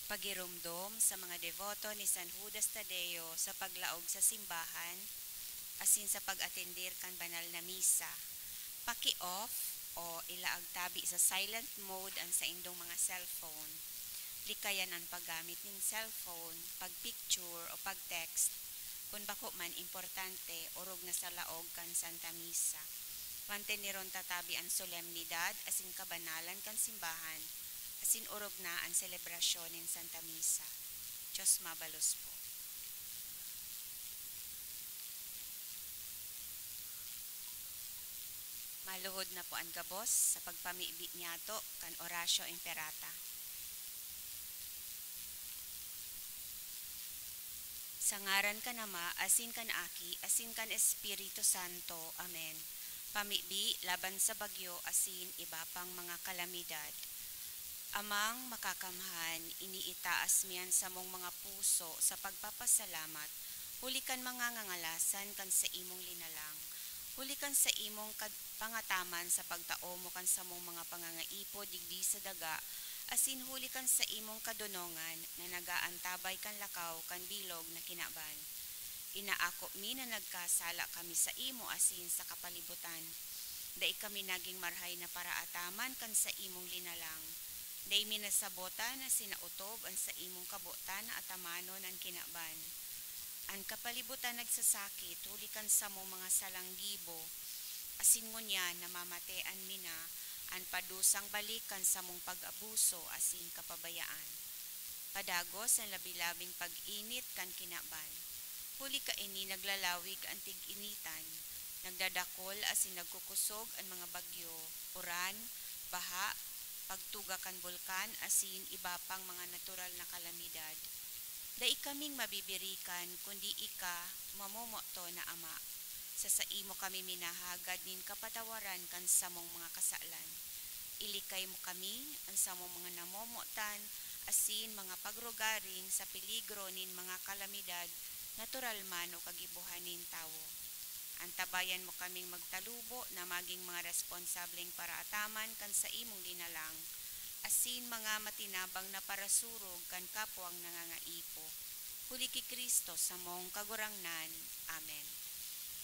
Pagirumdom sa mga deboto ni San Judas Tadeo sa paglaog sa simbahan, asin sa pag-atendir kan banal na misa. Paki-off o ilaag tabi sa silent mode ang sa indong mga cellphone. Likayan ang paggamit ng cellphone, pag-picture o pag-text, kung bako man importante orog na sa laog kan Santa Misa. Manteniron tatabi ang solemnidad asin kabanalan kan simbahan, asin orog na ang selebrasyon ng Santa Misa. Diyos mabalos po. Maluhod na po ang gabos sa pagpamibi niyato kan Orasio Imperata. Sa ngaran ka nama, asin kan Aki, asin kan Espiritu Santo. Amen. Pamibi laban sa bagyo, asin iba pang mga kalamidad. Amang makakamhan, iniitaas miyan sa mong mga puso sa pagpapasalamat. Hulikan mga ngangalasan kan sa imong linalang. Hulikan sa imong pangataman sa pagtao mo kan sa mong mga pangangaipo digdi sa daga, asin hulikan sa imong kadunongan na nagaantabay kan lakaw kan bilog na kinaban. Inaako mi na nagkasala kami sa imo asin sa kapalibutan. Dai kami naging marhay na paraataman kan sa imong linalang. Dai mi nasabotan na sinautob ang sa imong kabutan na atamanon ang kinaban. Ang kapalibutan nagsasakit, hulikan sa mong mga salanggibo, asin ngunya namamatean mina, ang padusang balikan sa mong pag-abuso, asin kapabayaan. Padagos ang labilabing pag-init kan kinaban. Huli ka ini naglalawig ang tig-initan, nagdadakol asin nagkukusog ang mga bagyo, uran, baha, pagtuga kan bulkan, asin iba pang mga natural na kalamidad. Dai kaming mabibirikan, kundi ika mamomoto na ama. Sa imo kami minahagad nin kapatawaran kan sa mong mga kasalan. Ilikay mo kami ang sa mong mga namomotan, asin mga pagrugaring sa peligro nin mga kalamidad, natural man o kagibuhan nin tawo. Antabayan mo kaming magtalubo na maging mga responsableng paraataman kan sa imong linalang, asin mga matinabang na parasurog kan kapwang nangangaipo. Huli ki Kristo sa mong kagurangnan. Amen.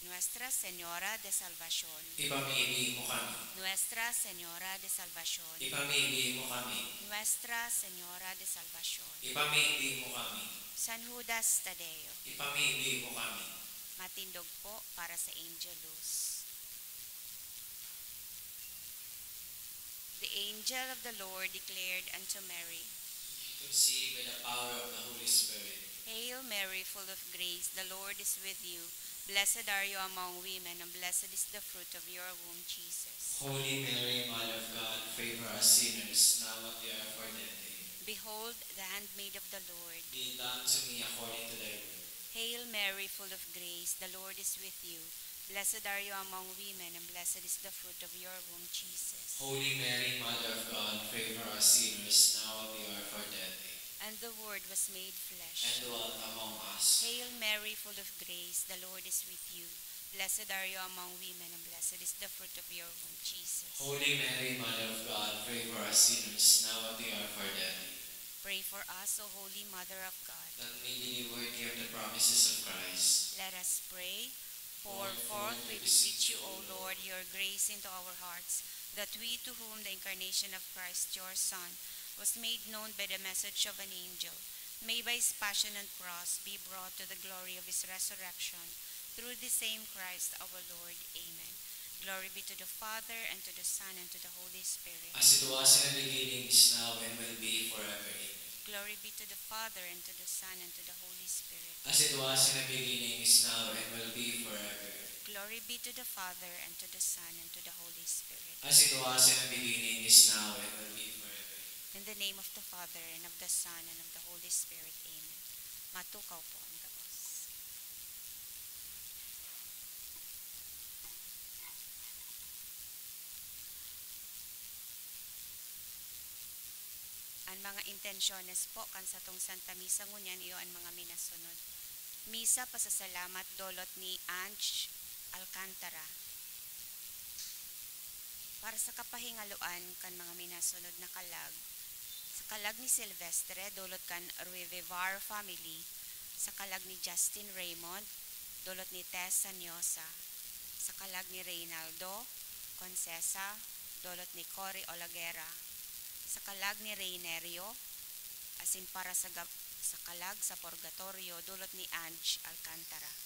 Nuestra Señora de Salvación. Ipamili mo kami. Nuestra Señora de Salvación. Ipamili mo kami. Nuestra Señora de Salvación. Ipamili mo kami. San Judas Tadeo. Ipamili mo kami. Matindog po para sa Angelus. The angel of the Lord declared unto Mary, Conceived by the power of the Holy Spirit. Hail Mary, full of grace, the Lord is with you. Blessed are you among women, and blessed is the fruit of your womb, Jesus. Holy Mary, Mother of God, pray for us sinners, now at the hour of our death. Amen. Behold, the handmaid of the Lord. Be it done to me according to thy word. Hail Mary, full of grace, the Lord is with you. Blessed are you among women, and blessed is the fruit of your womb, Jesus. Holy Mary, Mother of God, pray for us sinners, now at the hour of our death. Amen. And the Word was made flesh. And dwelt among us. Hail Mary, full of grace, the Lord is with you. Blessed are you among women, and blessed is the fruit of your womb, Jesus. Holy Mary, Mother of God, pray for us sinners, now at the hour of our death. Amen. Pray for us, O Holy Mother of God. That we may be worthy of the promises of Christ. Let us pray. Pour forth, we beseech you, O Lord, your grace into our hearts, that we, to whom the incarnation of Christ, your Son, was made known by the message of an angel, may by his passion and cross be brought to the glory of his resurrection, through the same Christ our Lord. Amen. Glory be to the Father, and to the Son, and to the Holy Spirit. As it was in the beginning, is now, and will be forever. Amen. Glory be to the Father, and to the Son, and to the Holy Spirit. As it was in the beginning, is now, and will be forever. Glory be to the Father, and to the Son, and to the Holy Spirit. As it was in the beginning, is now, and will be forever. In the name of the Father, and of the Son, and of the Holy Spirit. Amen. Matukaw po ang gabos. Ang mga intensyones po kan sa tong Santa Misa ngunyan iyo ang mga minasunod. Misa pasasalamat dolot ni Ange Alcantara. Para sa kapahingaluan kan mga minasunod na kalag, sa Sa kalag ni Silvestre, dulot kan Ruivivar family. Sa kalag ni Justin Raymond, dulot ni Tess Sanyosa. Sa kalag ni Reynaldo Concesa, dulot ni Cory Olaguera. Sa kalag ni Reynerio, asin para sa kalag sa Purgatorio, dulot ni Ange Alcantara.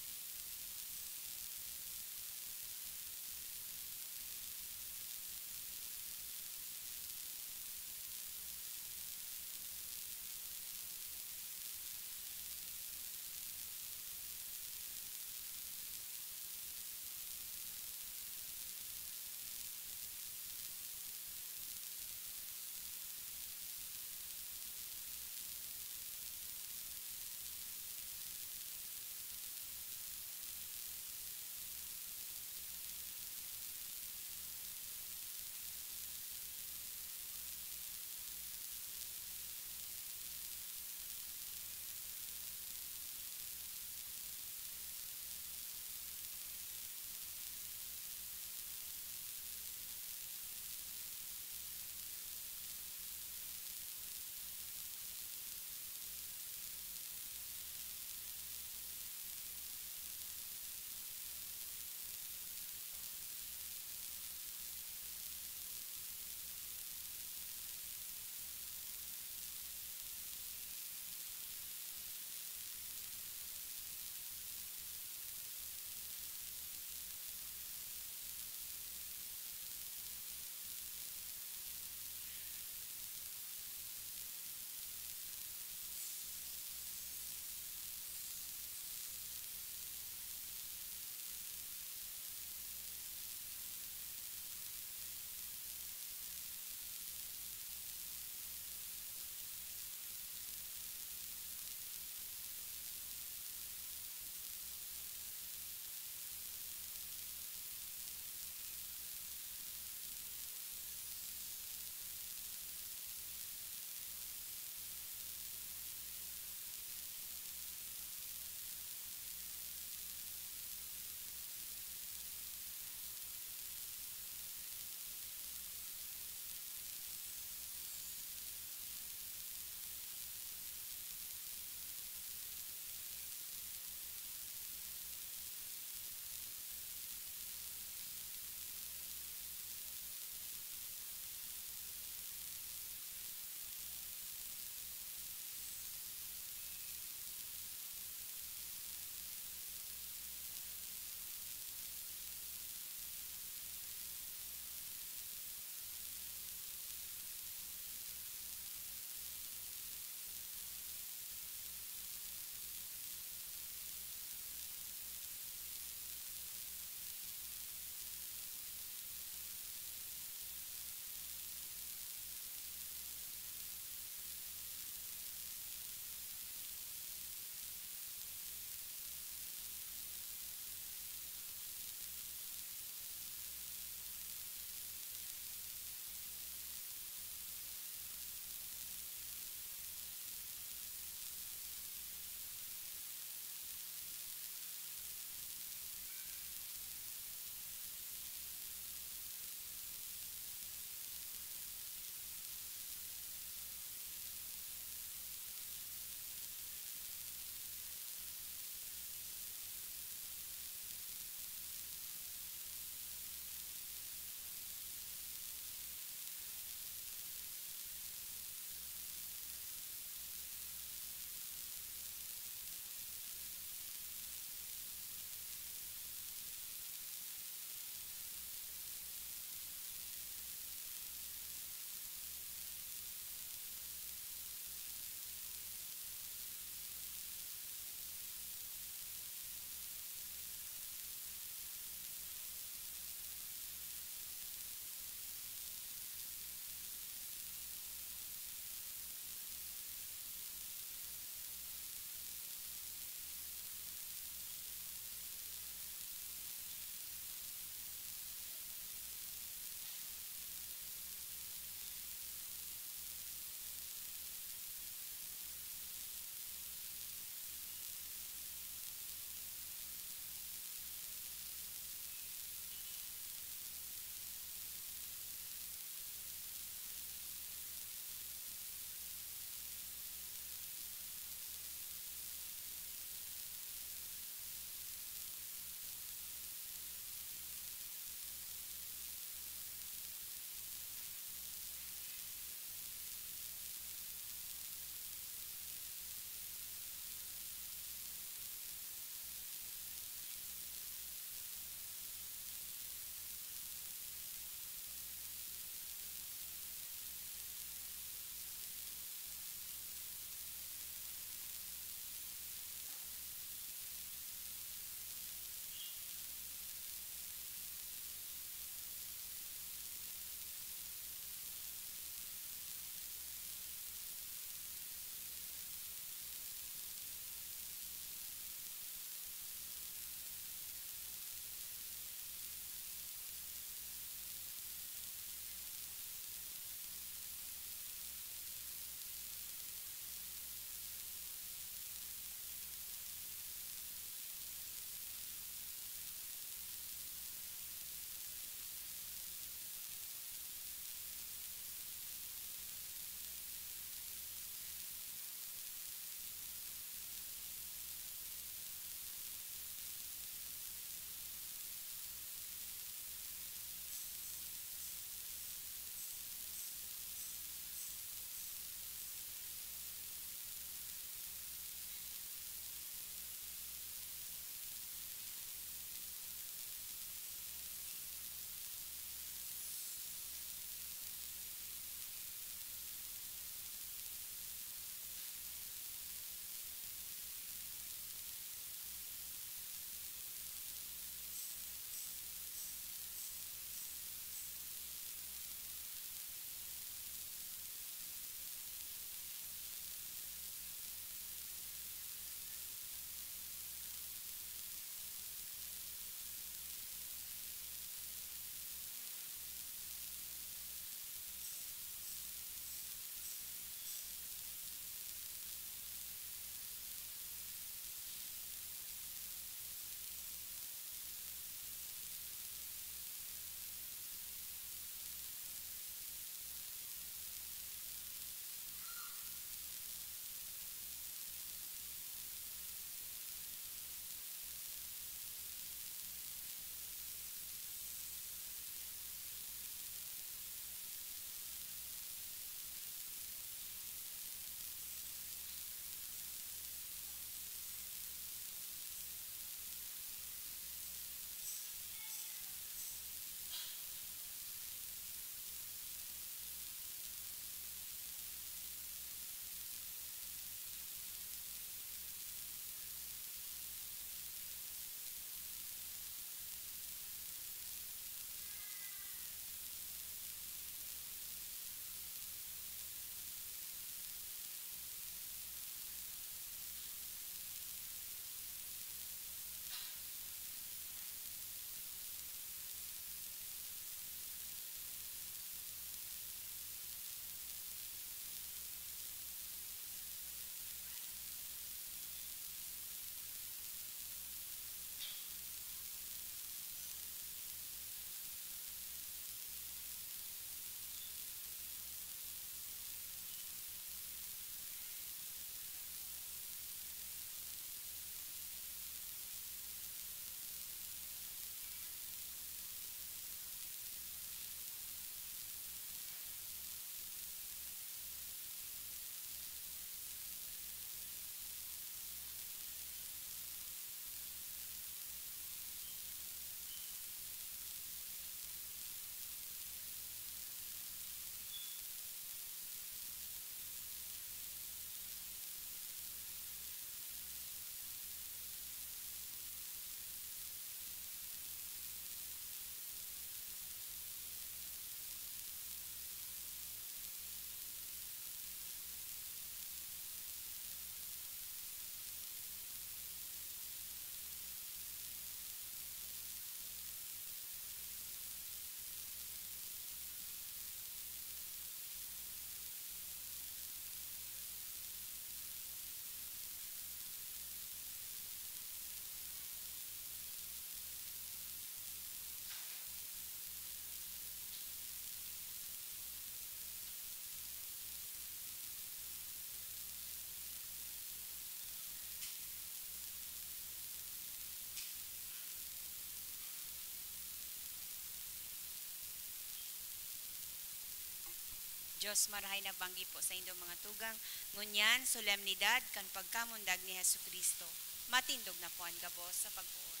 Diyos marahay na banggi po sa inyong mga tugang. Ngunyan, solemnidad kan pagkamundag ni Hesus Kristo. Matindog na po ang gabos sa pagbuon.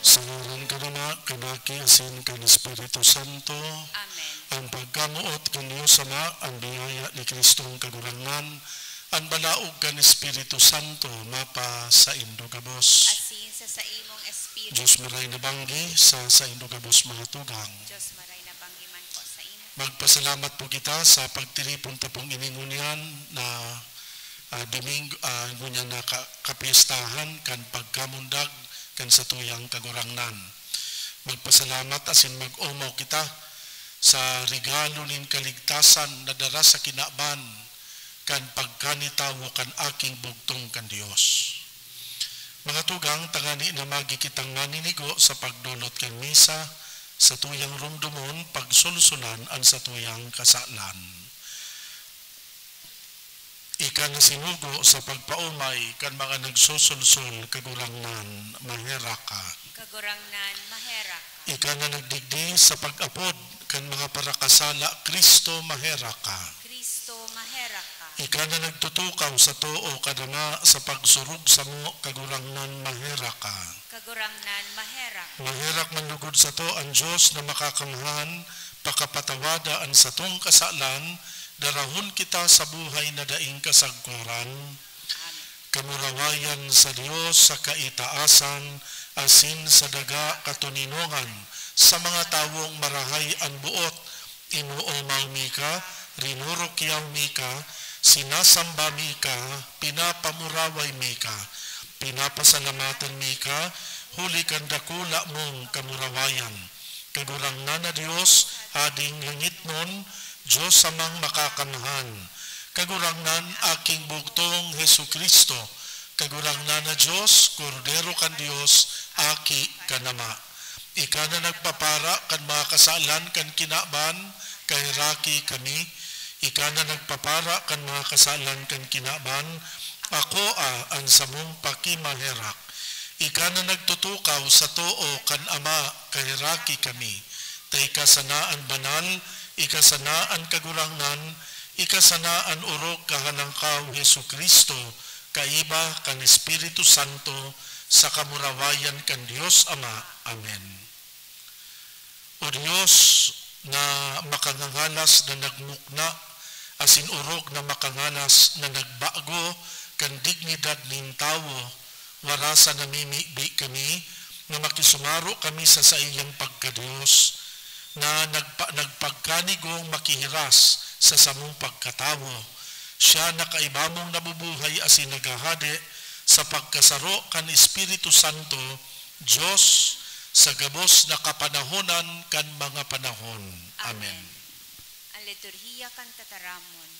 Sa ngalan ka na kanaki asin kan Espiritu Santo, Amen. ang pagkamuot kanyo sama ang biyaya ni Kristong kagurangan, ang balaog kan Espiritu Santo mapa sa indo gabos. Asin sa imong espiritu. Diyos maray na banggi sa indo gabos mga tugang. Diyos maray na banggiman po sa imo. Magpasalamat po kita sa pagtiripon tapong iningunyan na Domingo, ngunyan na kapiestahan kan pagkamundag kan sa tuyang kagurangnan. Magpasalamat asin mag-umaw kita sa regalo nin kaligtasan na dara sa kinaban kan pagkanitawo kan aking bugtong kan Dios. Mga tugang, tangani na magi kitang maninigo sa pagdulot kan misa sa tuyang rumdumon pagsulsulan an sa tuyang kasalan. Ika na sinugo sa pagpaumay kan mga nagsusulsul kagurangnan mahera ka. Kagurangnan mahera ka. Ika na nagdigdi sa pag-apod kan mga parakasala Kristo mahera ka. Kristo mahera ka. Ika na nagtutukaw sa too kadama sa pagsurug sa mo kagurangnan mahera ka. Kagurangnan mahera ka. Maherak manlugod sa to ang Diyos na makakamhan pakapatawada ang satong kasalan darahon kita sa buhay na daing kasagkuran. Amen. Kamurawayan sa Diyos sa kaitaasan asin sa daga katuninongan sa mga tawong marahay ang buot inuomaw mika rinurukyaw mika sinasamba mika pinapamuraway mika pinapasalamatan mika huli kan dakula mong kamurawayan kagurangnan na Diyos ading langit nun Diyos samang makakamhan kagurangnan aking bugtong Hesu Kristo kagurangnan na Diyos kordero kan Diyos aki kanama ika na nagpapara kan mga kasalan kan kinaban kay raki kami ika na nagpapara kan mga kasalan kan kinaban ako ang samong pakimaherak ika na nagtutukaw sa too kan ama kay raki kami tay kasanaan banal ikasanaan kagurangnan, ikasanaan urok kahalangkaw Hesu Kristo, kaiba kan Espiritu Santo, sa kamurawayan kan Dios Ama. Amen. O Dios na makangangalas na nagmukna, asin urok na makangalas na nagbago, kan dignidad nin tawo, warasa namimibi kami, na makisumaro kami sa iyang pagkadiyos, na nagpagkanigong makihiras sa samong pagkatawo. Siya na kaibamong nabubuhay asin nagahade sa pagkasaro kan Espiritu Santo, Diyos sa gabos na kapanahonan kan mga panahon. Amen. Ang liturhiya kan tataramon.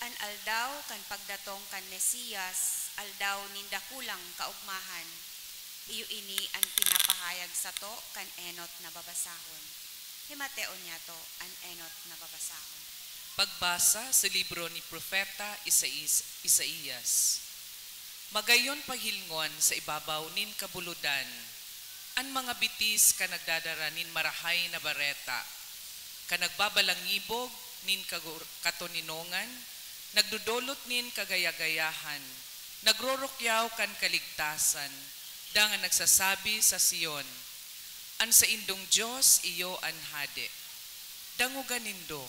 An aldaw kan pagdatong kan Mesiyas, aldaw nindakulang kaugmahan. Iyo ini ang pinapahayag sa to kan enot na babasahon. Himateon niya to an enot na babasahon. Pagbasa sa libro ni Propeta Isaías. Magayon pahilngon sa ibabaw nin kabuludan, an mga bitis ka nagdadara nin marahay na bareta, ka nagbabalangibog nin katoninongan, nagdudolot nin kagayagayahan, nagrorokyaw kan kaligtasan, dangan nagsasabi sa Sion, An sa indong Diyos iyo an hade. Dangugan nindo.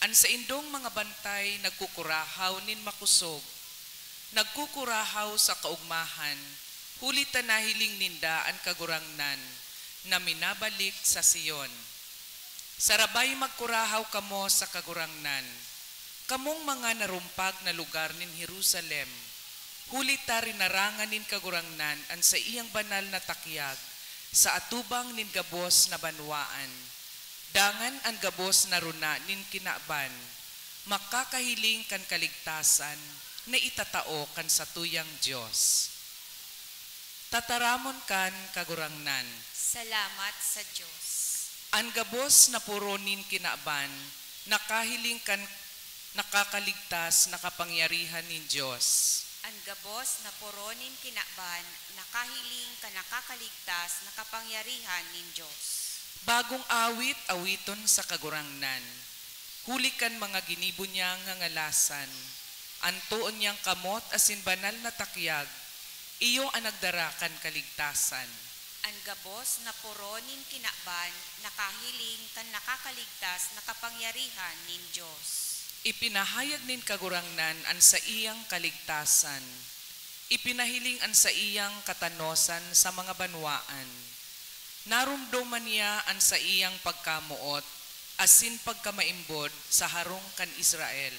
An sa indong mga bantay nagkukurahaw nin makusog. Nagkukurahaw sa kaugmahan. Hulitan na hiling ninda an kagurangnan na minabalik sa Siyon. Sarabay magkurahaw kamo sa kagurangnan. Kamong mga narumpag na lugar nin Jerusalem. Hulita rinarangan nin kagurangnan an sa iyang banal na takyag sa atubang nin gabos na banwaan. Dangan ang gabos na runa nin kinaban. Makakahiling kan kaligtasan na itatao kan sa tuyang Diyos. Tataramon kan kagurangnan. Salamat sa Diyos. Ang gabos na puro nin kinaban, nakahiling kan nakakaligtas na kapangyarihan nin Diyos. Ang gabos na poronin kinaban, nakahiling ka nakakaligtas na kapangyarihan nin Diyos. Bagong awit, awiton sa kagurangnan. Hulikan mga ginibo niyang ngangalasan. Antuon niyang kamot asin banal na takyag. Iyo ang nagdarakan kaligtasan. Ang gabos na poronin kinaban, nakahiling kan nakakaligtas na kapangyarihan nin Diyos. Ipinahayag nin kagurangnan an sa iyang kaligtasan. Ipinahiling an sa iyang katanosan sa mga banwaan. Narumdoman niya an sa iyang pagkamuot, asin pagkamaimbod sa harong kan Israel.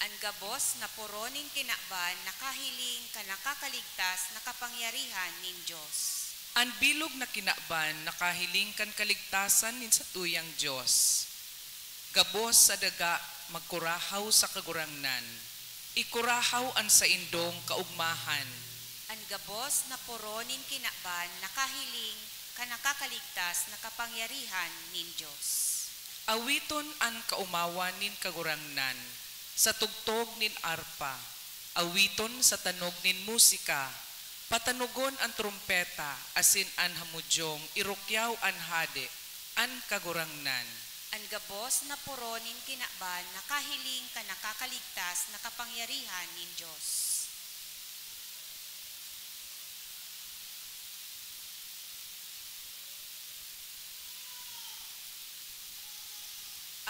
Ang gabos na poronin kinaban, nakahiling ka nakakaligtas na kapangyarihan nin Diyos. Ang bilog na kinaban, nakahiling kan kaligtasan nin sa tuyang Diyos. Gabos sa daga, magkurahaw sa kagurangnan. Ikurahaw an sa indong kaugmahan. Ang gabos na poronin kinaban, nakahiling ka nakakaligtas na kapangyarihan nin Diyos. Awiton an kaumawan nin kagurangnan, sa tugtog nin arpa. Awiton sa tanog nin musika. Patanugon ang trumpeta, asin an hamudyong, irukyaw an hade, an kagurangnan. Ang gabos na poronin kinaban, nakahiling ka nakakaligtas na kapangyarihan nin Diyos.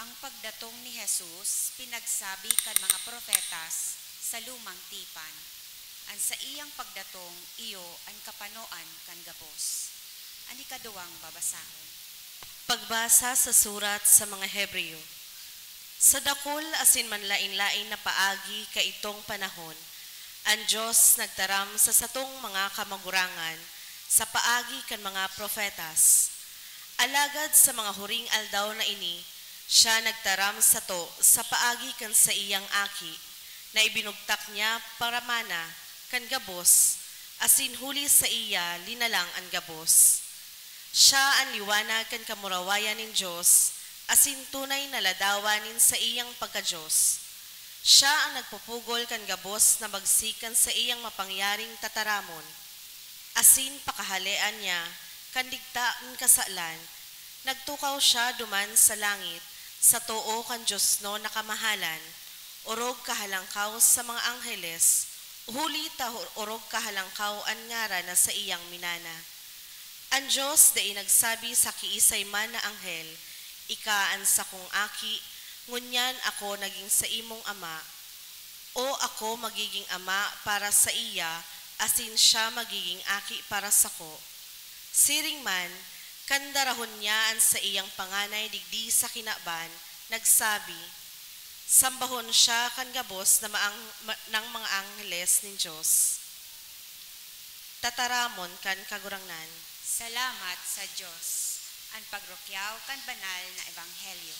Ang pagdatong ni Jesus, pinagsabi kan mga profetas sa lumang tipan. An sa iyang pagdatong, iyo ang kapanoan kan gabos. Ani kaduwang babasahon. Pagbasa sa surat sa mga Hebreo. Sa dakol asin manlain-lain na paagi kaitong panahon, ang Diyos nagtaram sa satong mga kamagurangan sa paagi kan mga profetas. Alagad sa mga huring aldaw na ini, siya nagtaram sa to sa paagi kan sa iyang aki, na ibinugtak niya para mana kan gabos, asin huli sa iya linalang ang gabos. Siya ang liwanag kan kamurawayan nin Diyos, asin tunay na ladawanin sa iyang pagka-Diyos. Siya ang nagpupugol kan gabos na magsikan sa iyang mapangyaring tataramon. Asin pakahalean niya, kan digtaan kasalan, nagtukaw siya duman sa langit, sa too kan Diyos no nakamahalan, orog kahalangkaw sa mga angheles, huli ta orog kahalangkaw an ngara na sa iyang minana. Ang Diyos da nagsabi sa kiisay man na anghel, ikaan sa kong aki, ngunyan ako naging sa imong ama, o ako magiging ama para sa iya, asin siya magiging aki para sa ko. Siring man, kandarahon niya ang sa iyang panganay digdi sa kinaban, nagsabi, sambahon siya kan gabos na ng mga angheles ni Diyos. Tataramon kan kagurangnan. Salamat sa Diyos. Ang pagrukyaw kan banal na ebanghelyo.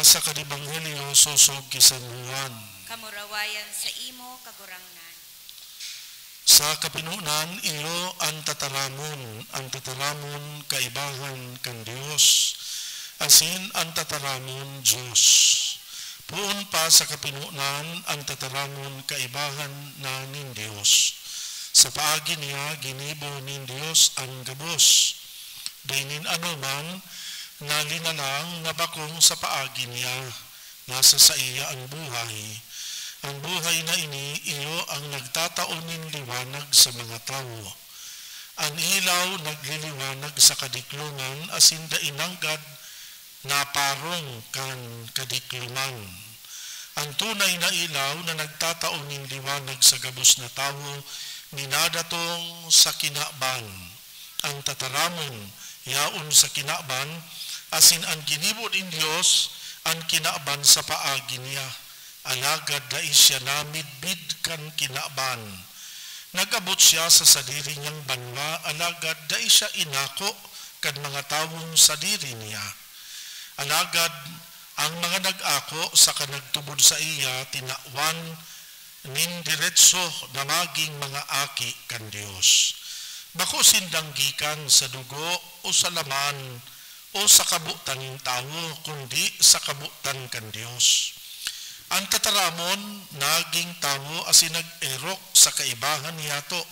sa kadibanghelyo susog kisanmuan. Kamurawayan sa imo kagurangnan. Sa kapinunan iyo ang tataramon kaibahan kan Dios, asin ang tataramon Diyos. Puon pa sa kapinunan ang tataramon kaibahan na nin Dios. Sa paagi niya ginibo nin Dios ang gabos. Dainin anuman nga linalang na bakong sa paagi niya, nasa sa iya ang buhay. Ang buhay na ini, iyo ang nagtataon nin liwanag sa mga tao. Ang ilaw nagliliwanag sa kadiklungan, asin da inanggad na parong kan kadikluman. Ang tunay na ilaw na nagtataon nin liwanag sa gabos na tao, minadatong sa kinaban. Ang tataramon, yaon sa kinaban, asin ang ginibod in Diyos, ang kinaban sa paagi niya. Alagad da isya namidbid kan kinaban. Nagabot siya sa sadiri niyang banwa, alagad da isya inako kan mga tawong sadiri niya. Alagad ang mga nag-ako sa kanagtubod sa iya, tinawan nin diretso na maging mga aki kan Dios. Bako sindang gikan sa dugo o sa laman o sa kabutan ng tao, kundi sa kabutan kan Dios. Ang tataramon naging tao asin nag-erok sa kaibahan niyato,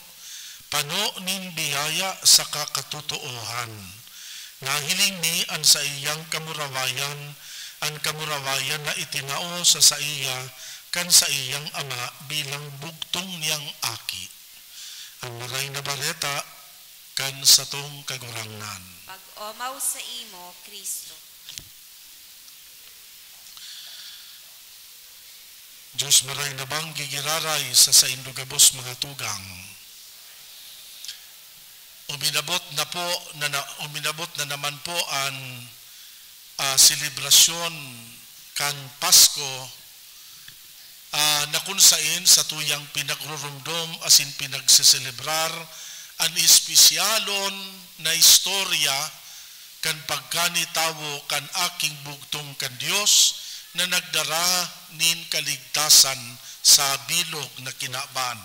pano nin biyaya sa kakatutuohan. Nahiling ni ang sa iyang kamurawayan, ang kamurawayan na itinao sa iya, kan sa iyang ama bilang bugtong niyang aki. Ang maray na bareta, kan sa tong kagurangnan. Pag-omaw sa imo, Kristo. Diyos maray na bang gigiraray sa indugabos mga tugang. Uminabot na naman po ang selebrasyon kan Pasko na kunsain sa tuyang pinagrurumdom asin pinagseselebrar ang espesyalon na istorya kan pagkanitawo kan aking bugtong kan Dios na nagdara nin kaligtasan sa bilog na kinaban.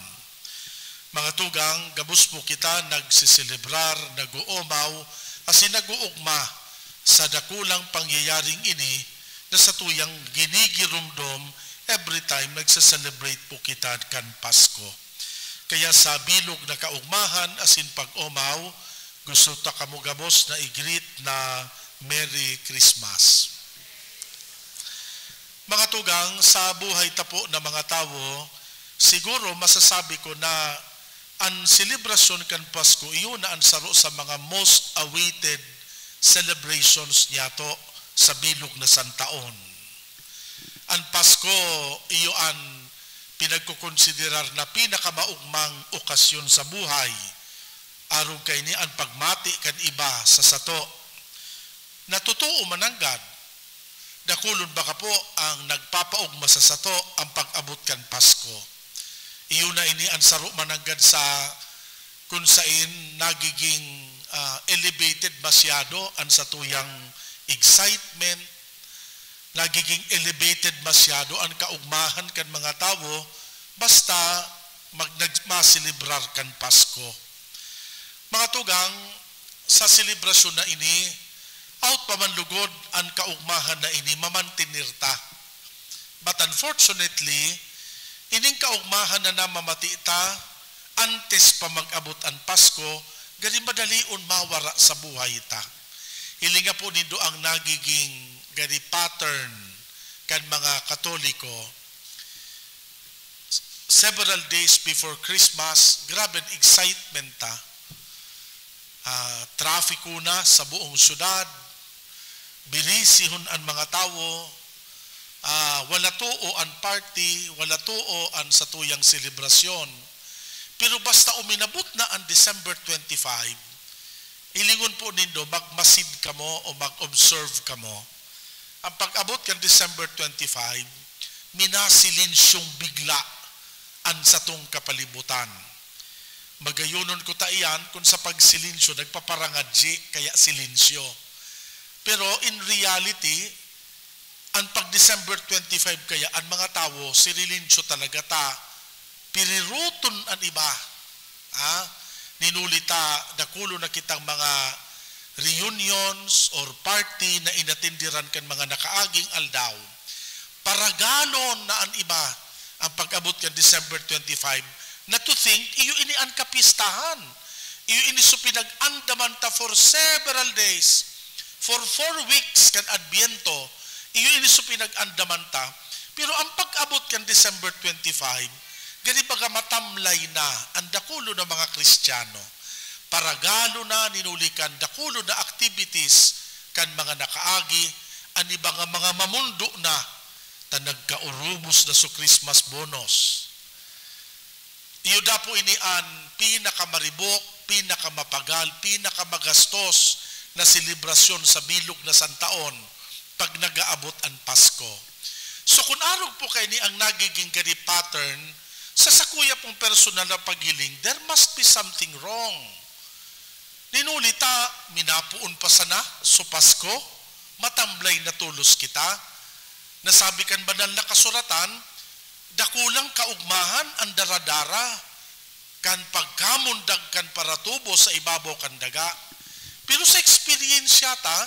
Mga tugang, gabos po kita nagsiselebrar, nag-uumaw, asin nag-uugma sa dakulang pangyayaring ini na sa tuyang ginigirumdom every time nagsaselebrate po kita kan Pasko. Kaya sa bilog na kaugmahan, asin pag-umaw, gusto ta kamo gabos na i-greet na Merry Christmas. Mga tugang, sa buhay tapo na mga tao, siguro masasabi ko na ang selebrasyon kan Pasko, iyon na ang saro sa mga most awaited celebrations niyato sa bilog na santaon. Ang Pasko, iyo ang pinagkukonsiderar na pinakamaugmang okasyon sa buhay. Araw kay ni ang pagmati kan iba sa sato. Natutuo mananggad, dakulon baka po ang nagpapaugma sa sato ang pag-abot kan Pasko. Iyo na ini ang saro mananggad sa kung sain nagiging elevated masyado ang satuyang excitement, nagiging elevated masyado ang kaugmahan kan mga tao basta maselebrar kan Pasko. Mga tugang, sa selebrasyon na ini, out pamanlugod ang kaugmahan na ini mamantinirta. But unfortunately, ining kaugmahan na namamatita antes pa mag-abot ang Pasko, gali madalion mawara sa buhay ta. Hilinga po nindo ang nagiging gali pattern kan mga Katoliko. Several days before Christmas, grabe excitement ta. Trafiko na sa buong syudad, bilisihon ang mga tao, wala tuo ang party, wala tuo ang sa tuyang selebrasyon. Pero basta uminabot na ang December 25, ilingon po nindo magmasid kamo o mag-observe kamo. Ang pag-abot kan December 25, minasilinsyong bigla ang satong kapalibutan. Magayunon ko ta iyan kung sa pagsilinsyo nagpaparangadji kaya silinsyo. Pero in reality, Ang pag December 25 kaya, ang mga tao, sirilincho talaga ta, piriruton ang iba. Ninulita, dakulo na kitang mga reunions or party na inatindiran kan mga nakaaging aldaw. Paragalon na ang iba, ang pag-abot kan December 25, na to think, iyo ini ang kapistahan. Iyo ini so pinag-andaman ta for several days, for 4 weeks kan Adbiento, iyo ini so pinag-andaman ta. Pero ang pag-abot kan December 25, gani baga matamlay na ang dakulo ng mga Kristiyano. Paragalo na ninulikan dakulo na activities kan mga nakaagi, ani mga mamundo na ta nagkaurubos na so Christmas bonus. Iyo da po ini an pinakamaribok, pinakamapagal, pinakamagastos na selebrasyon sa bilog na santaon pag nagaabot ang Pasko. So kung arog po kay ni ang nagiging gani pattern sa sakuya pong personal na paghiling, there must be something wrong. Ninulita, minapuon pa sana so Pasko, matamblay na tulos kita. Nasabi kan banal na kasuratan, dakulang kaugmahan ang daradara, kan pagkamundag kan paratubo sa ibabaw kan daga. Pero sa experience ta,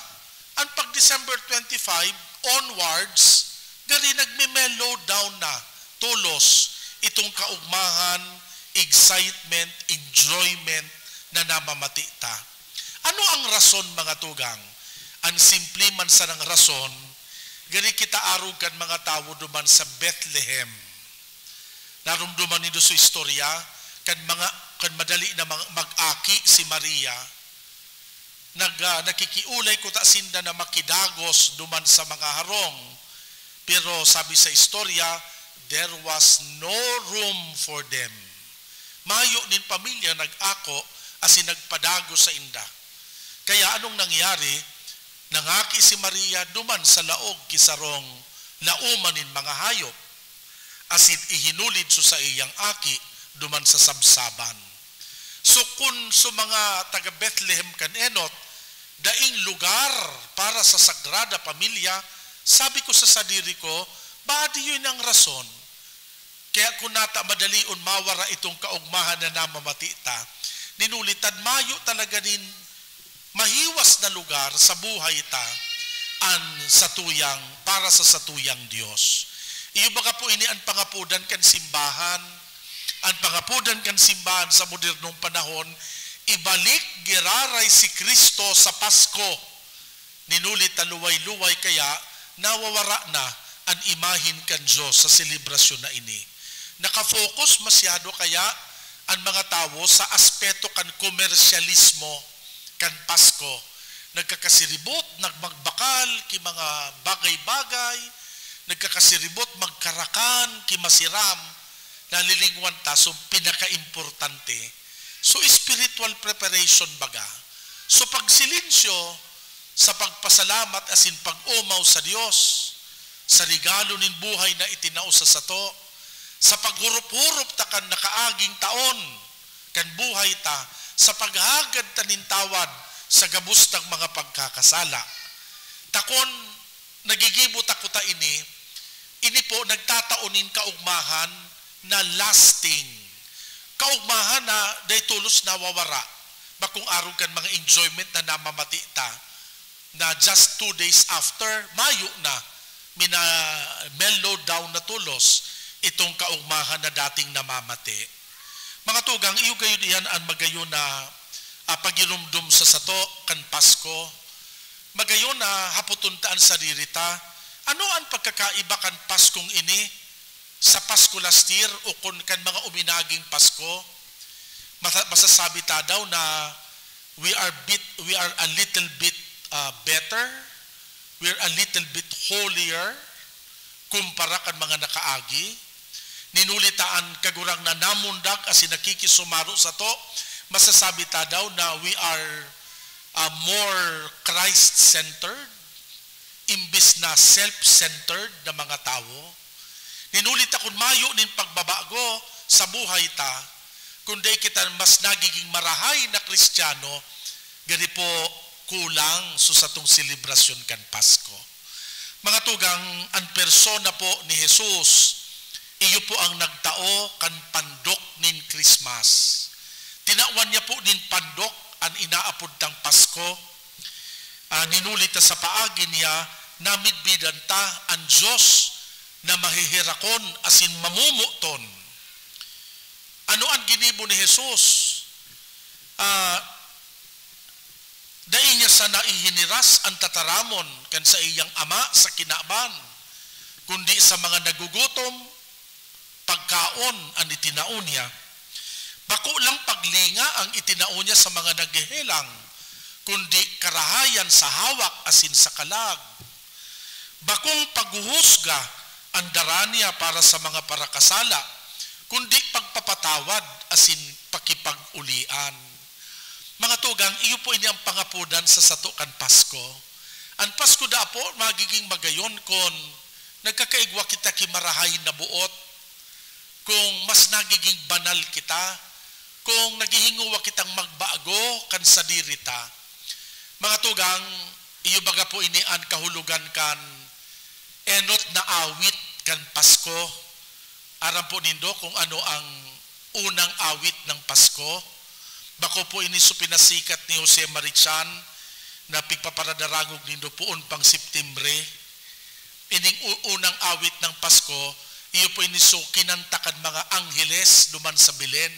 ang pag December 25 onwards, gari nagme-mellow down na tulos itong kaugmahan, excitement, enjoyment na namamati ta. Ano ang rason mga tugang? Ang simple man sa ng rason, gani kita arugan mga tao duman sa Bethlehem. Narumduman nito sa istorya, kan madali na mag-aki si Maria, nakikiulay ko ta sinda na makidagos duman sa mga harong. Pero sabi sa istorya, there was no room for them. Mayo nin pamilya nag-ako asin nagpadago sa inda. Kaya anong nangyari? Nangaki si Maria duman sa laog kisarong laumanin mga hayop. Asin ihinulid so sa iyang aki duman sa sabsaban. So kung so mga taga Bethlehem kanenot, daing lugar para sa Sagrada Pamilya, sabi ko sa sadiri ko, badi yun ang rason. Kaya kung nata madalion mawara itong kaugmahan na namamatita, ninulitan mayo talaga din mahiwas na lugar sa buhay ta an satuyang para sa satuyang Dios. Iyo baka po ini ang pangapudan kan simbahan, ang pangapudan kan simbahan sa modernong panahon, ibalik giraray si Kristo sa Pasko. Ninulit na luway-luway kaya nawawara na ang imahin kan Diyos sa selebrasyon na ini. Nakafocus masyado kaya ang mga tao sa aspeto kan komersyalismo kan Pasko. Nagkakasiribot, nagmagbakal ki mga bagay-bagay, nagkakasiribot, magkarakan ki masiram, nalilingwan ta, so pinaka-importante. So spiritual preparation baga. So pagsilensyo sa pagpasalamat asin pag-umaw sa Dios, sa regalo nin buhay na itinao sa sato, sa paghurup-hurup ta kan nakaaging taon, kan buhay ta, sa paghagad ta nin tawad sa gabustang mga pagkakasala. Takon, nagigibot ako ta ini po nagtataonin kaugmahan na lasting. Kaugmahan na day tulos nawawara. Bakung araw kan mga enjoyment na namamati ta, na just 2 days after, mayo na, mina mellow down na tulos itong kaugmahan na dating namamati. Mga tugang, iyo gayon iyan ang magayon na pagilumdum sa sato kan Pasko. Magayon na haputuntaan sa dirita, ano ang pagkakaiba kan Paskong ini sa Pasko last year o kun kan mga uminaging Pasko? Masasabi ta daw na we are a little bit better, we are a little bit holier kumpara kan mga nakaagi. Ninulitaan kagurang na namundag asin nakikisumaro sa to, masasabi ta daw na we are more Christ-centered imbis na self-centered na mga tao. Ninulit akong mayo nin pagbabago sa buhay ta, kundi kita mas nagiging marahay na Kristiyano, gani po kulang so sa tong selebrasyon kan Pasko. Mga tugang, ang persona po ni Jesus, iyo po ang nagtao kan pandok nin Christmas. Tinawan niya po nin pandok ang inaapod tang Pasko. Ninulit sa paagi niya, namidbidan ta ang Diyos na mahihirakon asin mamumuton. Ano ang ginibo ni Jesus? Dahil niya sa naihiniras ang tataramon kan sa iyang ama sa kinaban, kundi sa mga nagugutom, pagkaon ang itinao niya. Bako lang paglinga ang itinao niya sa mga naghihilang, kundi karahayan sa hawak asin sa kalag. Bakong paghuhusga ang dara niya para sa mga parakasala, kundi pagpapatawad asin pakipag-ulian. Mga tugang, iyo po ini ang pangapudan sa sato kan Pasko. Ang Pasko da po magiging magayon kung nagkakaigwa kita kimarahay na buot, kung mas nagiging banal kita, kung naghihinguwa kitang magbago kan sa dirita. Mga tugang, iyo baga po ini ang kahulugan kan enot na awit kan Pasko. Aram po nindo kung ano ang unang awit ng Pasko. Bako po ini so pinasikat ni Jose Marichan na pigpaparadarangog nindo poon pang Septembre. Ining unang awit ng Pasko, iyo po ini so kinantakan mga angheles duman sa Belen.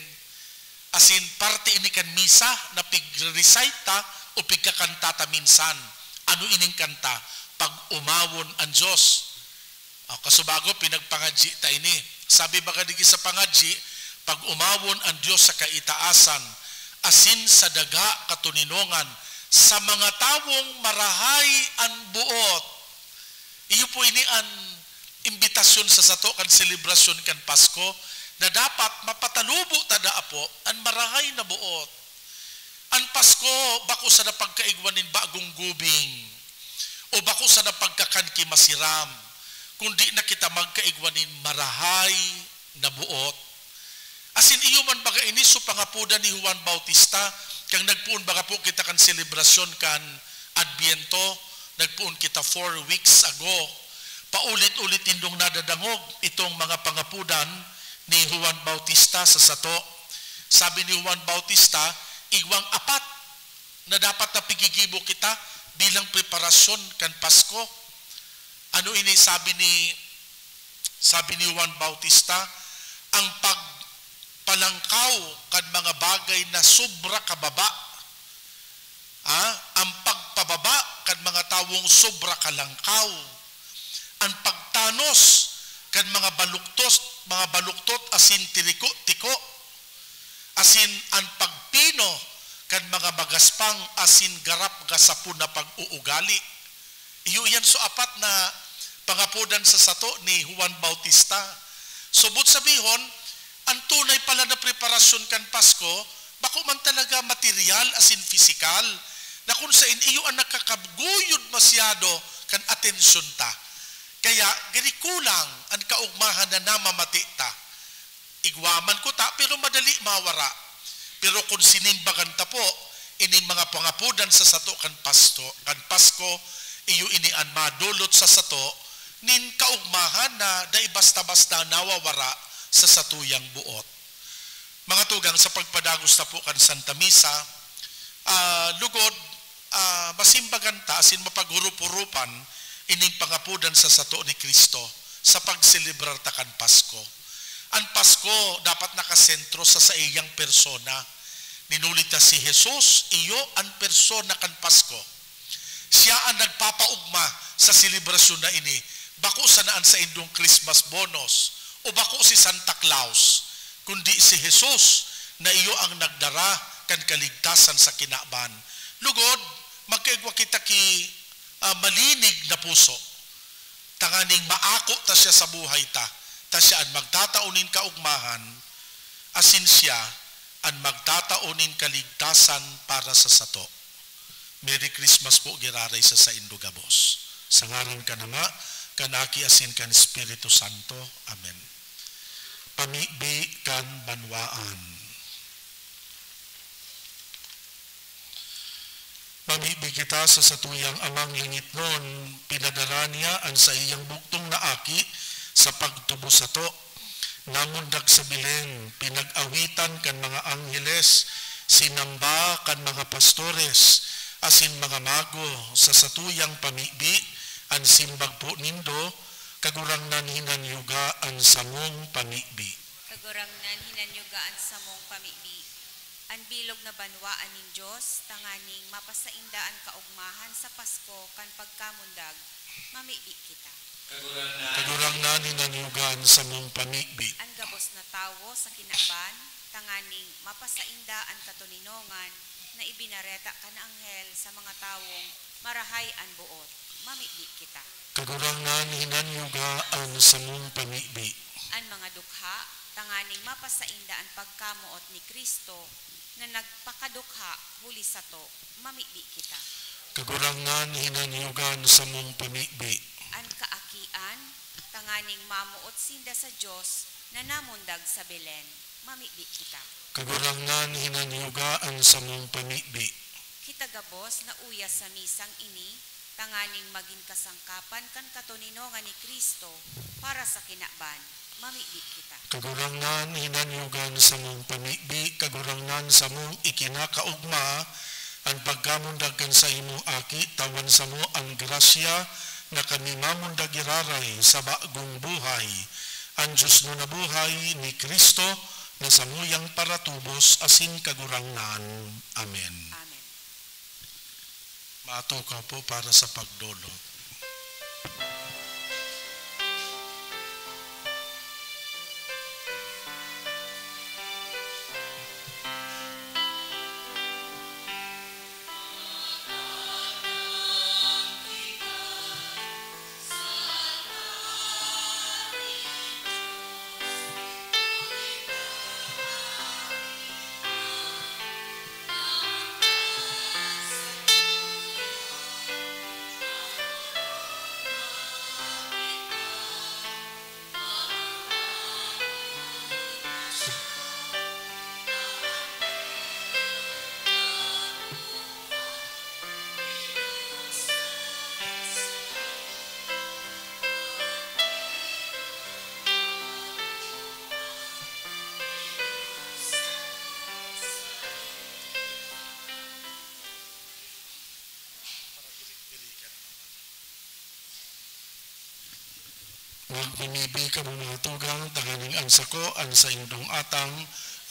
Asin parte ini kan misa na pig-recite ta o pigkakanta ta minsan. Ano ining kanta? Pag umawon ang Diyos. Kasubago pinagpangadji ta ini. Sabi baga digi sa pangadji, pag umawon ang Diyos sa kaitaasan, asin sa daga katuninongan, sa mga tawong marahay ang buot. Iyo po ini ang imbitasyon sa sato kan selebrasyon kan Pasko, na dapat mapatalubo tada po ang marahay na buot. Ang Pasko, bako sa napagkaigwanin bagong gubing, o bako sa napagkakanki masiram, kundi na kita magkaigwanin marahay na buot. Asin iyo man baga ini so pangapudan ni Juan Bautista, kang nagpuon baga po kita kan selebrasyon kan Adbiento, nagpuon kita 4 weeks ago. Paulit-ulit indong nadadangog itong mga pangapudan ni Juan Bautista sa sato. Sabi ni Juan Bautista, igwang apat na dapat na pigigibo kita bilang preparasyon kan Pasko. Ano ini sabi ni Juan Bautista? Ang pagpalangkaw kan mga bagay na sobra kababa. Ang pagpababa kan mga tawong sobra kalangkaw. Ang pagtanos kan mga baluktot asin tiko. Asin ang pagpino kan mga bagaspang asin garap gasapon na pag-uugali. Iyo yan so apat na pangapudan sa sato ni Juan Bautista. Subot sabihon, ang tunay pala na preparasyon kan Pasko, bako man talaga material asin physical, na kung sa iyo ang nakakabguyod masyado kan atensyon ta. Kaya gani kulang ang kaugmahan na namamati ta. Igwaman ko ta, pero madali mawara. Pero kung sinimbagan ta po, ining mga pangapudan sa sato kan Pasko, iyo ini ang madulot sa sato, nin kaugmahan na dai basta-basta nawawara sa satuyang buot. Mga tugang, sa pagpadagos na po kan Santa Misa, lugod, masimbagan ta, asin mapaghurup-hurupan, ining pangapudan sa sato ni Kristo sa pagselebrar ta kan Pasko. Ang Pasko dapat nakasentro sa iyang persona. Ninulit si Jesus, iyo ang persona kan Pasko. Siya ang nagpapaugma sa selebrasyon na ini. Bako sa naan sa indong Christmas bonus o bako si Santa Claus, kundi si Jesus na iyo ang nagdara kan kaligtasan sa kinaban. Lugod, magkaigwa kita ki malinig na puso. Tanganing maako ta siya sa buhay ta. Ta siya ang magtataunin kaugmahan, asin siya ang magtataunin kaligtasan para sa sato. Merry Christmas po, giraray sa Indugabos. Sa ngaran ka na nga, kanaki asin kan Espiritu Santo. Amen. Pamibi kan banwaan. Pamibi kita sa satuyang amang lingit nun, pinadala niya ang sa iyang buktong na aki sa pagtubo sa to. Namundag sa bilen, pinag-awitan kan mga angheles, sinamba kan mga pastores, asin mga mago sa satuyang pamibi, ang simbag po nindo, kagurangnan hinanyugaan sa mong pamibi. Kagurangnan hinanyugaan sa mong pamibi. Ang bilog na banwaan nin Diyos, tanganing mapasaindaan kaugmahan sa Pasko kan pagkamundag, mamibi kita. Kagurangnan hinanyugaan sa mong pamibi. Ang gabos na tawo sa kinaban, tanganing mapasaindaan katuninongan, na ibinareta ka na anghel sa mga tawong marahay ang buot, mamibi kita. Kagurangnan hinanyugaan sa mong pamibi. Ang mga dukha, tanganing mapasainda ang pagkamuot ni Kristo, na nagpakadukha huli sa to, mamibi kita. Kagurangnan hinanyugan sa mong pamibi. Ang kaakian, tanganing mamuot sinda sa Diyos, na namundag sa Belen, mamibi kita. Kagurangnan hinanyugaan sa mong pamibi. Kita gabos na uya sa misang ini, tanganing maging kasangkapan kan katuninongan ni Kristo para sa kinaban, mamibi kita. Kagurangnan hinanyugan sa mong pamibi, kagurangnan sa mong ikinakaugma, ang pagkamundagan sa imong aki, tawan sa mo ang grasya na kami mamundag iraray sa bagong buhay. Ang Diyos no na buhay ni Kristo na samuyang paratubos asin kagurangnan. Amen. Amen. Maato ka po para sa pagdulot. Magpinibi ka bumatugang, tanganing ansa ko, ansa indong atang,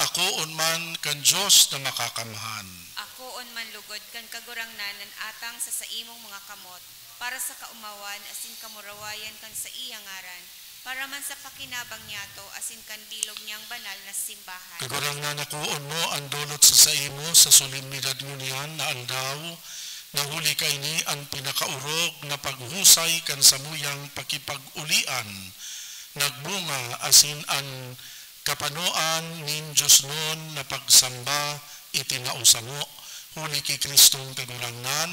ako unman kan Diyos na makakamahan. Ako on man lugod kan kagurangnan ng atang sa imong mga kamot, para sa kaumawan asin kamurawayan kan sa iyang ngaran, para man sa pakinabang niyato asin kan bilog niyang banal na simbahan. Kagurangnan ako mo ang dulot sa imo sa solemnidad mo niyan na aldaw, nahuli kay ni ang pinakaurog na paghusay kan samuyang pakipag-ulian, nagbunga asin ang kapanoan nin Diyos nun na pagsamba itinausamo, huli kay Kristong kagurangnan.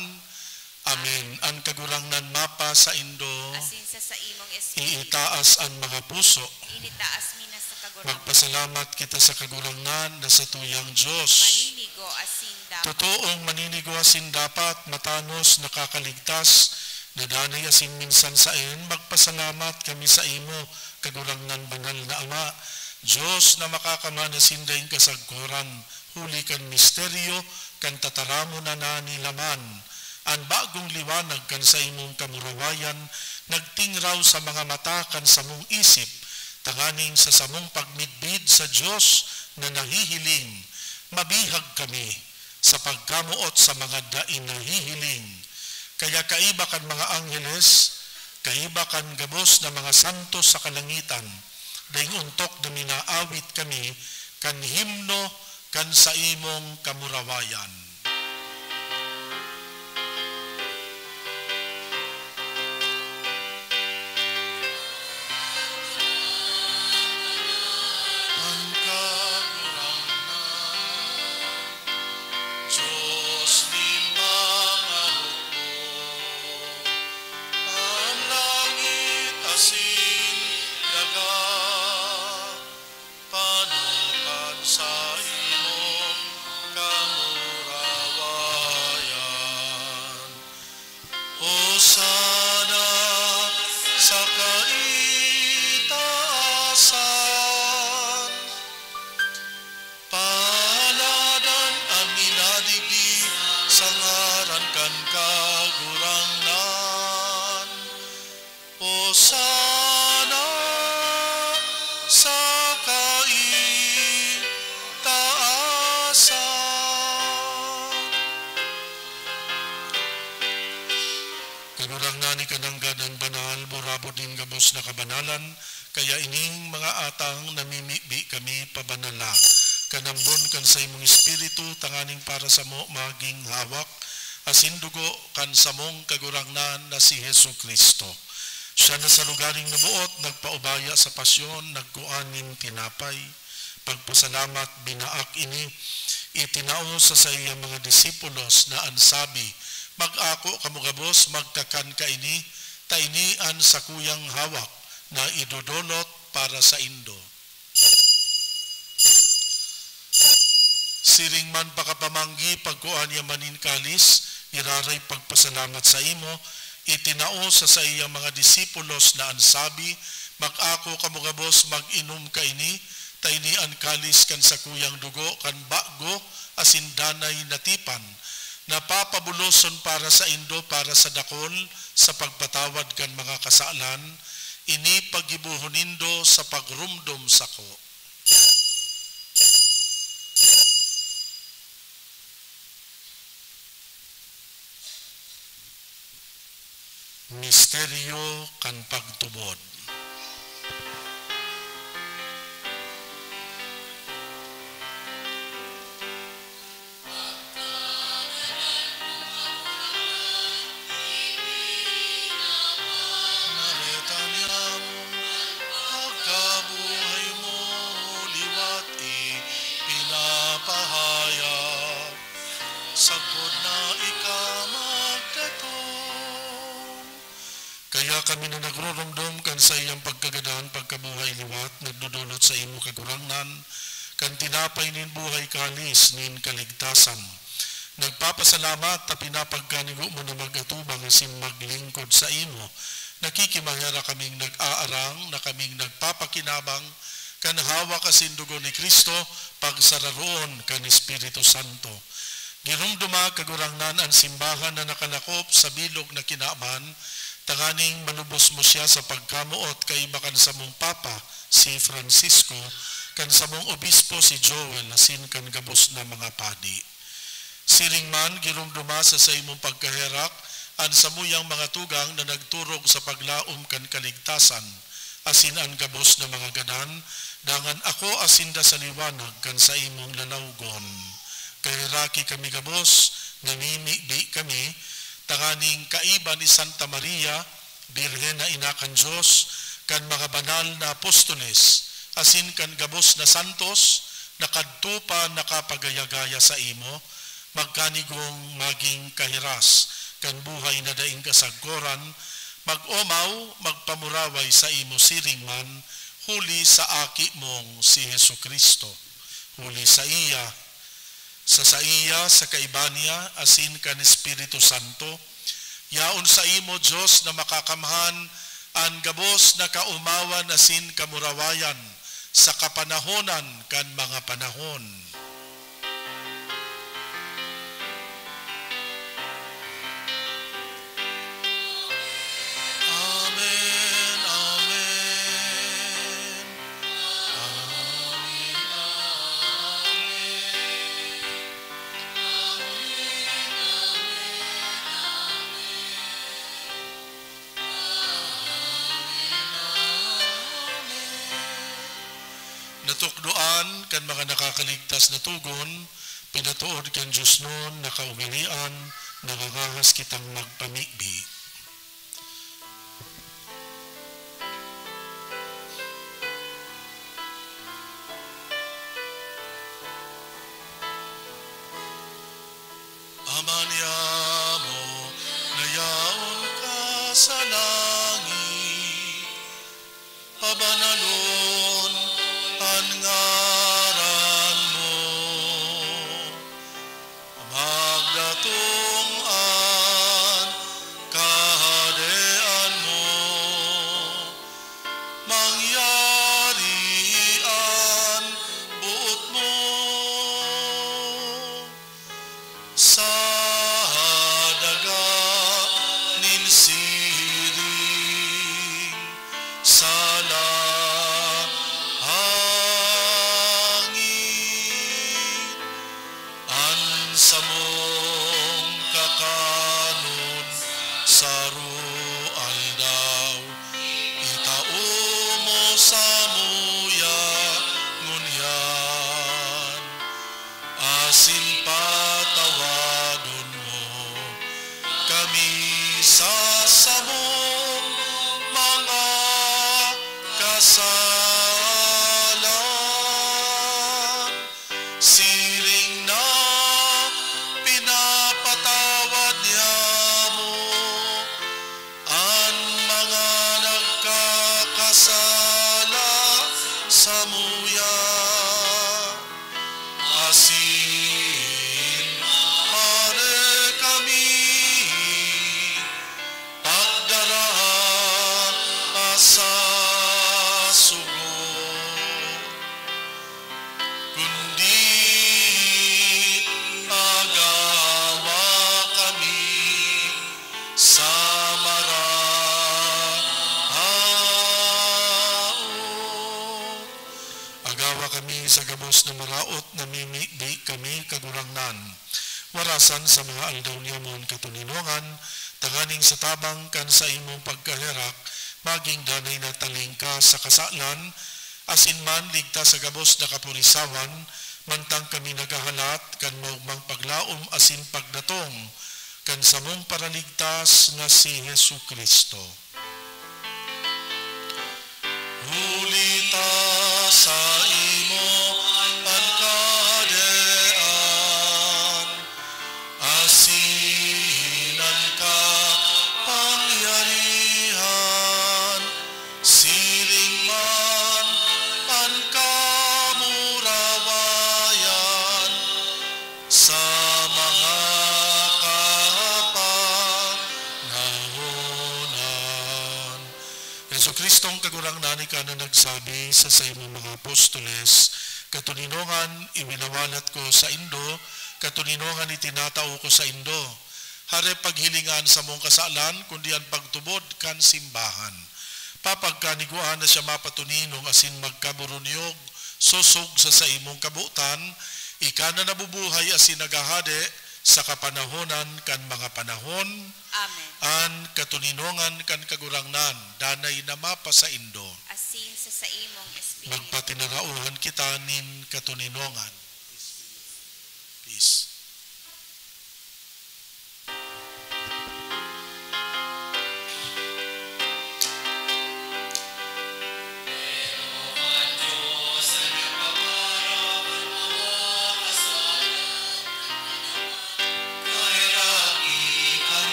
Amen. Ang kagurangnan mapa sa indo, Asin sa imong espiritu, iitaas ang mga puso. initaas mi na sa kagurangnan. Magpasalamat kita sa kagurangnan na sa tuyang Diyos. Maninigo asin dapat. Totoong maninigo asin dapat, matanos nakakaligtas, nadanay asin minsan sa en, magpasalamat kami sa imo, kagurangnan banal na Ama, Diyos na makakamana sindaing kasagkuran, huli kan misteryo, kan tataramo na nilaman, ang bagong liwanag kan sa imong kamurawayan, nagtingraw sa mga mata kan sa mong isip, tanganing sa samong pagmidbid sa Diyos na nahihiling, mabihag kami sa pagkamuot sa mga dain nahihiling. Kaya kaiba kan mga angheles, kaiba kan gabos na mga santos sa kalangitan, daing untok na minaawit kami, kan himno kan sa imong kamurawayan. Sa imong kamurawayan. kan kagurangnan. Hosana sa kaitaasan. Kagurangnan ni kananggad ang banal, burabot din gabos na kabanalan, kaya ining mga atang namimibi kami pabanala. Kanambon kan sa imong espiritu, tanganing para sa mo maging hawak, asin dugo kan sa mong kagurangnan na si Hesu Kristo. Siya na sa lugaring nabuot, nagpaubaya sa pasyon, nagkuanin tinapay. Pagpasalamat, binaak ini, itinao sa iyang mga disipulos na ansabi, mag-ako kamugabos, magkakan ka ini, tainian sa kuyang hawak, na idudolot para sa indo. Siring man pakapamanggi, pagkuan niya manin kalis, iraray pagpasalamat sa imo, itinao sa iyang mga disipulos na ansabi, mag-ako kamugabos, mag-inom ka ini, tainian kalis kan sa kuyang dugo, kan bago, asin danay natipan, napapabuloson para sa indo, para sa dakol, sa pagpatawad kan mga kasalan, ini pagibuhonindo sa pagrumdom sako. Misteryo kan pagtubod. Sagod na ikamagdatong. Kaya kami na nagrurumdum kan sa iyang pagkagadahan, pagkabuhay liwat, nagdudulot sa imo kagurangnan, kan tinapay nin buhay kalis nin kaligtasan. Nagpapasalamat ta pinapagkanigo mo na magatubang asin maglingkod sa imo. Nakikimahera kaming nag-aarang, na kaming nagpapakinabang, kan hawak asin dugo ni Kristo, pagsararoon kan Espiritu Santo. Girumduma kagurangnan ang simbahan na nakalakop sa bilog na kinaaman, tanganing manubos mo siya sa pagkamuot kay bakan sa mong Papa, si Francisco, kan sa mong Obispo si Joel, asin kan gabos na mga padi. Siring man, girumduma sa imong pagkaherak, ang samuyang mga tugang na nagturog sa paglaom kan kaligtasan, asin ang gabos na mga ganan, dangan ako asinda sa liwanag kan sa imong lanawgon. Kahiraki kami gabos, namimibi kami, tanganing kaiba ni Santa Maria, Birhen na inakan Diyos, kan mga banal na apostoles, asin kan gabos na santos, nakadtupa nakapagayagaya sa imo, magkanigong maging kahiras, kan buhay na daing kasagkoran, mag-omaw, magpamuraway sa imo siringman, huli sa aki mong si Hesu Kristo, huli sa iya, sa kaiba niya, asin kan Espiritu Santo, yaon sa imo Diyos na makakamhan, ang gabos na kaumawan asin kamurawayan, sa kapanahonan kan mga panahon. Amen, amen, amen, natukdoan kan mga nakakaligtas na tugon, pinatuod kan Diyos noon, nakaugilian, nakakahas kitang magpamigbi. Ama niya mo, nayaon ka sa langit, pabanalon ang ngaran mo, magdatong ang kahadean mo, mangyari ang buot mo, sa dagat sa mong kakanod sa rual daw, itao mo sa muya ngunyan, asin patawadon mo kami sa samong mga kasalan. Siring na pinapatawad niya mo ang mga nagkakasala sa muya. Asin mare kami pagdarahan sa sugo, kundi agawa kami sa maraot. Agawa kami sa gabos na maraot na di kami kagurangnan. Warasan sa mga aldaw niya mon katuninongan, tanganing sa tabang kan sa imong pagkahirak, maging danay na talingka sa kasalan, asin man ligtas sa gabos na kapurisawan, mantang kami nagahalat kan maugmang paglaom asin pagdatong, kan sa mong paraligtas nga si Hesu Kristo. Hulita sa imo pagkadean, asinan ka pangyarihan, siring man ang kamurawayan sa mga kapanahonan. Yesu Kristong kagurangnan ka na nagsabi sa imong mga apostoles, katuninongan iwinawalat ko sa Indo, katuninongan itinatao ko sa Indo. Hare paghilingan sa mong kasalan, kundi ang pagtubod kan simbahan. Papagkaniguan na siya mapatuninong asin magkaburuniog, susog sa imong kabutan, ika na nabubuhay asin nagahade sa kapanahonan kan mga panahon. Amen. An katuninongan kan kagurangnan, danay na mapa sa Indo. Asin sa imong espiritu. Magpatinarauhan kita nin katuninongan. Please.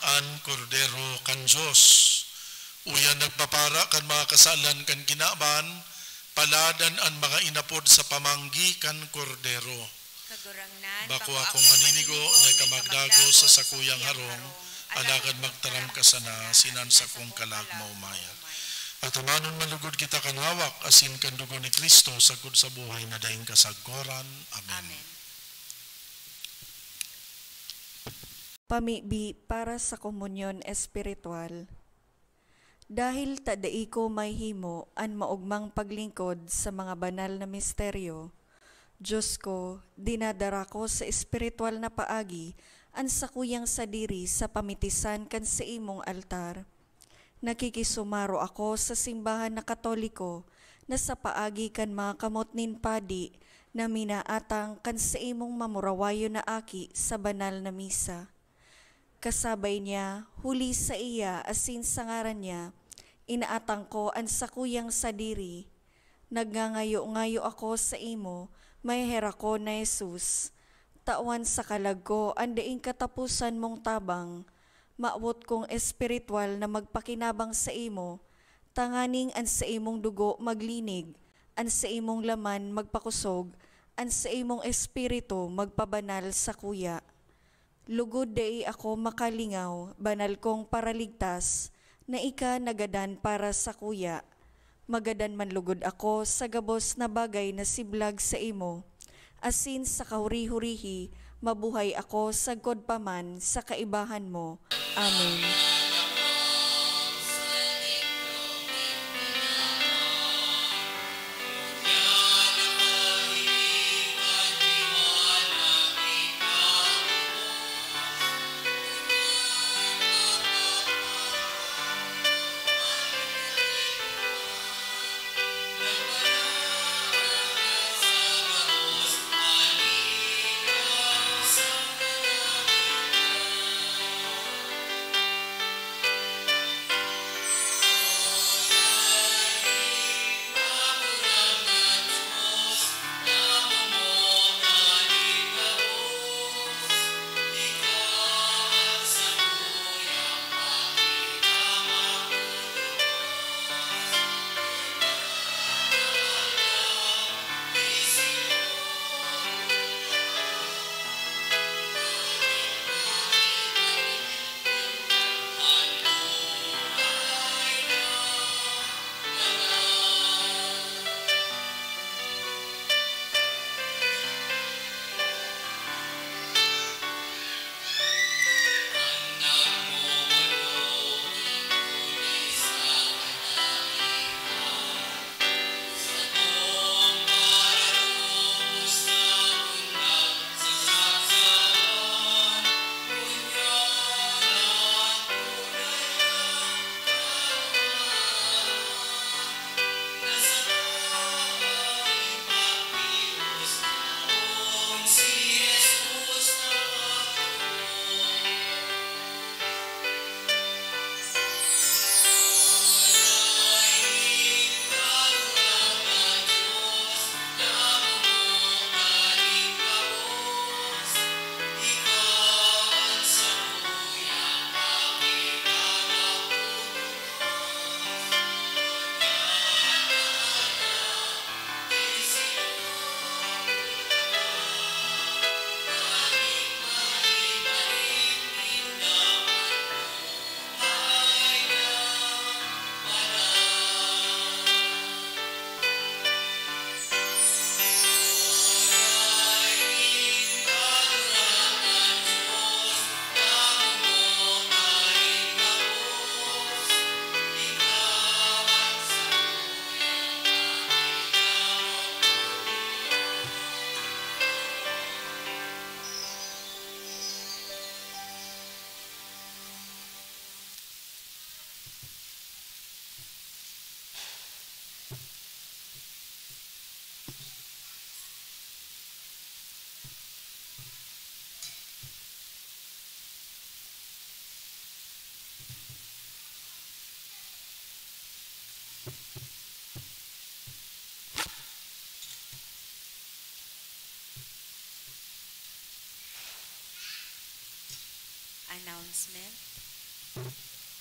An kordero kan Diyos. Uyan nagpapara kan mga kasalan kan kinaban, paladan ang mga inapod sa pamanggi kan kordero. Kagurangnan, Bako akong maninigo na kamagdago sa sakuyang harong, alagad magtaram ka sana, sinan sa kong kalag maumaya. At amanon malugod kita kanawak, asin kan dugo ni Kristo, sagod sa buhay na daing kasagkoran. Amen. Amen. Pamibi para sa komunyon espiritual. Dahil tadai ko may himo an maugmang paglingkod sa mga banal na misteryo, Diyos ko, dinadara ko sa espiritual na paagi an sakuyang sadiri sa pamitisan kan sa imong altar. Nakikisumaro ako sa simbahan na Katoliko na sa paagi kan mga kamot nin padi na minaatang kan sa imong mamurawayo na aki sa banal na misa. Kasabay niya, huli sa iya asin sa ngaran niya, inaatang ko ang sakuyang sadiri. Nagngangayo-ngayo ako sa imo, may hera ko na Jesus. Tawan sa kalag ko, andaing katapusan mong tabang. Maawot kong espiritual na magpakinabang sa imo, Tanganing an sa imong dugo maglinig, an sa imong laman magpakusog, an sa imong espiritu magpabanal sa kuya. Lugod dai ako makalingaw, banal kong paraligtas, na ika nagadan para sa kuya. Magadan man lugod ako sa gabos na bagay na siblag sa imo. Asin sa kahuri-hurihi, mabuhay ako sagkod paman sa kaibahan mo. Amen. Announcement.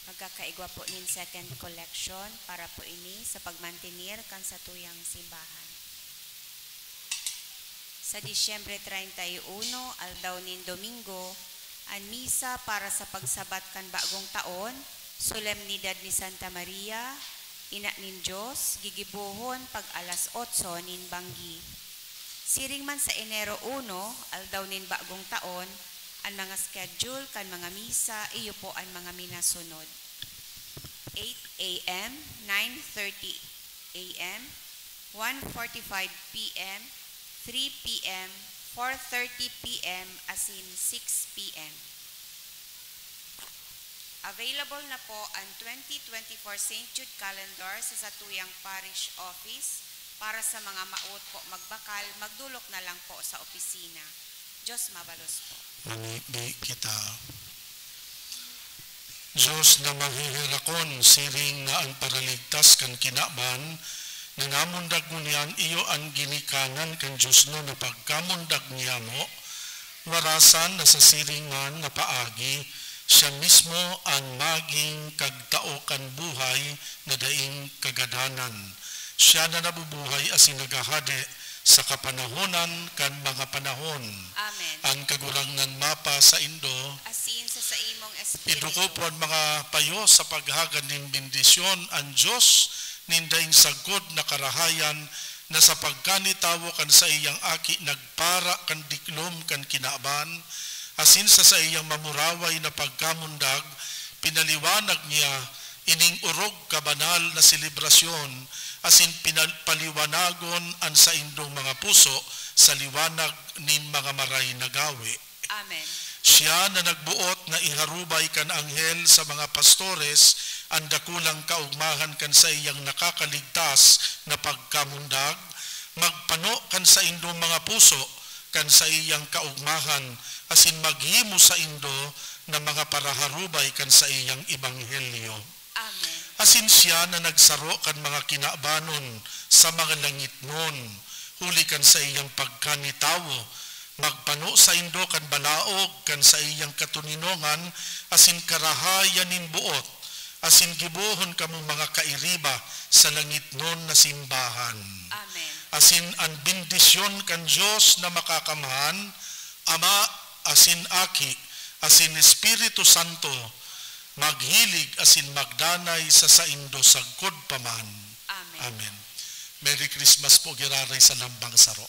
Magkakaigwa po nin second collection para po ini sa pagmantinir kan sa tuyang simbahan. Sa Disyembre 31, aldaw nin Domingo, ang misa para sa pagsabat kan bagong taon, solemnidad ni Santa Maria, Ina nin Diyos, gigibuhon pag alas 8 nin Banggi. Siring man sa Enero 1, aldaw nin bagong taon, ang mga schedule kan mga misa, iyo po ang mga minasunod. 8 a.m., 9:30 a.m., 1:45 p.m., 3 p.m., 4:30 p.m., asin 6 p.m. Available na po ang 2024 St. Jude Calendar sa Satuyang Parish Office para sa mga maot po magbakal, magdulok na lang po sa opisina. Diyos mabalos po. Manigdi kita. Diyos na mahihirakon, siring nga ang paraligtas kan kinaban, na namundag mo niyan iyo ang ginikanan kan Diyos no na pagkamundag niya mo, warasan na sa siringan na paagi, Siya mismo ang maging kagtaokan buhay na daing kagadanan. Siya na nabubuhay asin nagahade sa kapanahonan kan mga panahon. Amen. Ang kagurangan mapa sa Indo, Asin sa imong espiritu. iduko po ang mga payo sa paghagad ng bendisyon ang Diyos nindaing sagod na karahayan na sa pagkanitawo kan sa iyang aki nagpara kan diklom kan kinaaban, asin sa iyang mamuraway na pagkamundag, pinaliwanag niya ining urog kabanal na selebrasyon, asin pinapaliwanagon ang sa indong mga puso sa liwanag nin mga maray na gawi. Amen. Siya na nagbuot na iharubay kan anghel sa mga pastores ang dakulang kaugmahan kan sa iyang nakakaligtas na pagkamundag, magpano kan sa indong mga puso kan sa iyang kaugmahan, asin maghimo sa indo na mga paraharubay kan sa iyang ebanghelyo. Amen. Asin siya na nagsaro kan mga kinaabanon sa mga langit nun, huli kan sa iyang pagkanitawo, magpano sa indo kan balaog kan sa iyang katuninongan, asin karahayanin buot, asin gibuhon kamo mga kairiba sa langit nun na simbahan. Amen. Asin ang bendisyon kan Diyos na makakamhan, Ama, asin Aki, asin Espiritu Santo, maghilig asin magdanay sa saindo sagkod paman. Amen. Amen. Merry Christmas po, giraray sa lambang saro.